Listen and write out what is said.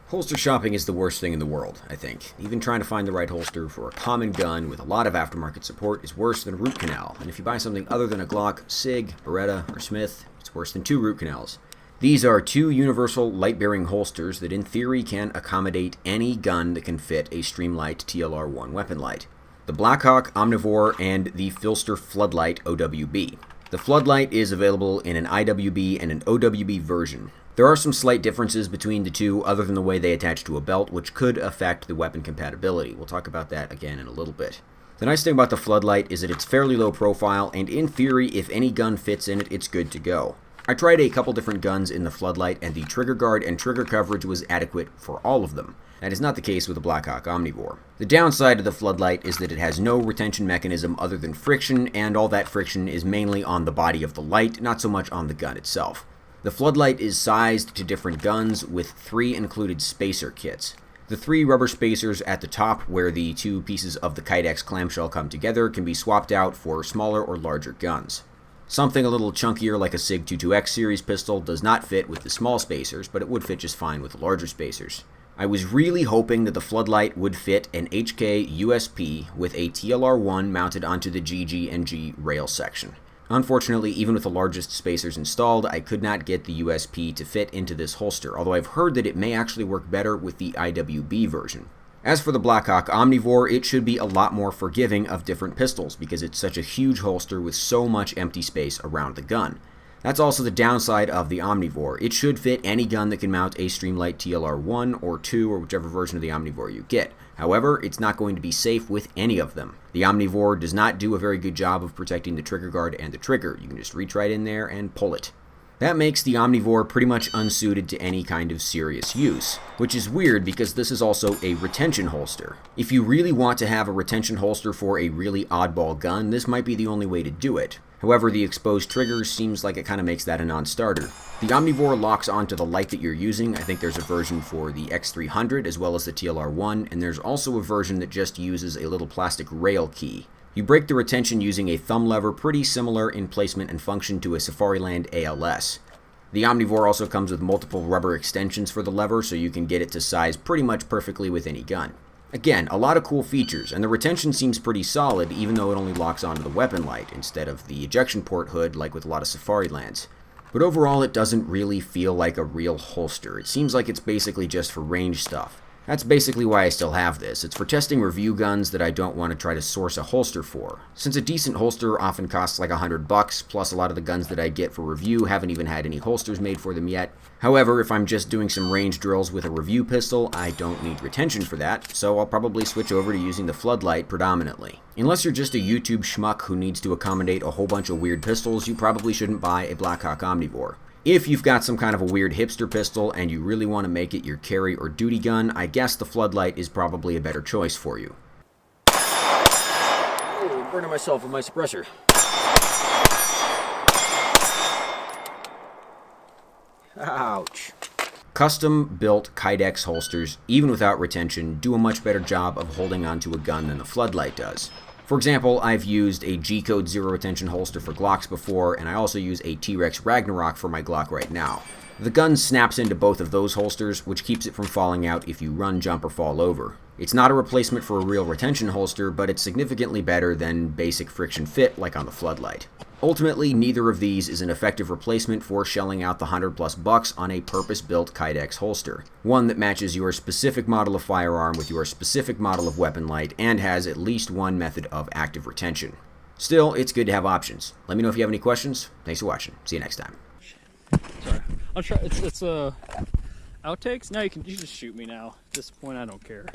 Holster shopping is the worst thing in the world, I think. Even trying to find the right holster for a common gun with a lot of aftermarket support is worse than a root canal, and if you buy something other than a Glock, SIG, Beretta, or Smith, it's worse than 2 root canals. These are 2 universal light-bearing holsters that in theory can accommodate any gun that can fit a Streamlight TLR-1 weapon light. The Blackhawk Omnivore and the Phlster Floodlight OWB. The Floodlight is available in an IWB and an OWB version. There are some slight differences between the two other than the way they attach to a belt, which could affect the weapon compatibility. We'll talk about that again in a little bit. The nice thing about the Floodlight is that it's fairly low profile, and in theory, if any gun fits in it, it's good to go. I tried a couple different guns in the Floodlight, and the trigger guard and trigger coverage was adequate for all of them. That is not the case with the Blackhawk Omnivore. The downside of the Floodlight is that it has no retention mechanism other than friction, and all that friction is mainly on the body of the light, not so much on the gun itself. The Floodlight is sized to different guns with 3 included spacer kits. The 3 rubber spacers at the top where the 2 pieces of the Kydex clamshell come together can be swapped out for smaller or larger guns. Something a little chunkier like a SIG 22X series pistol does not fit with the small spacers, but it would fit just fine with the larger spacers. I was really hoping that the Floodlight would fit an HK USP with a TLR-1 mounted onto the GG and G rail section. Unfortunately, even with the largest spacers installed, I could not get the USP to fit into this holster, although I've heard that it may actually work better with the IWB version. As for the Blackhawk Omnivore, it should be a lot more forgiving of different pistols because it's such a huge holster with so much empty space around the gun. That's also the downside of the Omnivore. It should fit any gun that can mount a Streamlight TLR-1 or 2 or whichever version of the Omnivore you get. However, it's not going to be safe with any of them. The Omnivore does not do a very good job of protecting the trigger guard and the trigger. You can just reach right in there and pull it. That makes the Omnivore pretty much unsuited to any kind of serious use, which is weird because this is also a retention holster. If you really want to have a retention holster for a really oddball gun, this might be the only way to do it. However, the exposed trigger seems like it kind of makes that a non-starter. The Omnivore locks onto the light that you're using. I think there's a version for the X300 as well as the TLR-1, and there's also a version that just uses a little plastic rail key. You break the retention using a thumb lever pretty similar in placement and function to a Safariland ALS. The Omnivore also comes with multiple rubber extensions for the lever, so you can get it to size pretty much perfectly with any gun. Again, a lot of cool features, and the retention seems pretty solid even though it only locks onto the weapon light instead of the ejection port hood like with a lot of Safarilands. But overall, it doesn't really feel like a real holster. It seems like it's basically just for range stuff. That's basically why I still have this. It's for testing review guns that I don't want to try to source a holster for. Since a decent holster often costs like $100, plus a lot of the guns that I get for review haven't even had any holsters made for them yet. However, if I'm just doing some range drills with a review pistol, I don't need retention for that, so I'll probably switch over to using the Floodlight predominantly. Unless you're just a YouTube schmuck who needs to accommodate a whole bunch of weird pistols, you probably shouldn't buy a Blackhawk Omnivore. If you've got some kind of a weird hipster pistol and you really want to make it your carry or duty gun, I guess the Floodlight is probably a better choice for you. Oh, burning myself with my suppressor. Ouch. Custom-built Kydex holsters, even without retention, do a much better job of holding onto a gun than the Floodlight does. For example, I've used a G-code zero retention holster for Glocks before, and I also use a T-Rex Ragnarok for my Glock right now. The gun snaps into both of those holsters, which keeps it from falling out if you run, jump, or fall over. It's not a replacement for a real retention holster, but it's significantly better than basic friction fit like on the Floodlight. Ultimately, neither of these is an effective replacement for shelling out the $100+ on a purpose-built Kydex holster. One that matches your specific model of firearm with your specific model of weapon light and has at least one method of active retention. Still, it's good to have options. Let me know if you have any questions. Thanks for watching. See you next time. Sorry. I'll try. It's outtakes? No, you can just shoot me now. At this point, I don't care.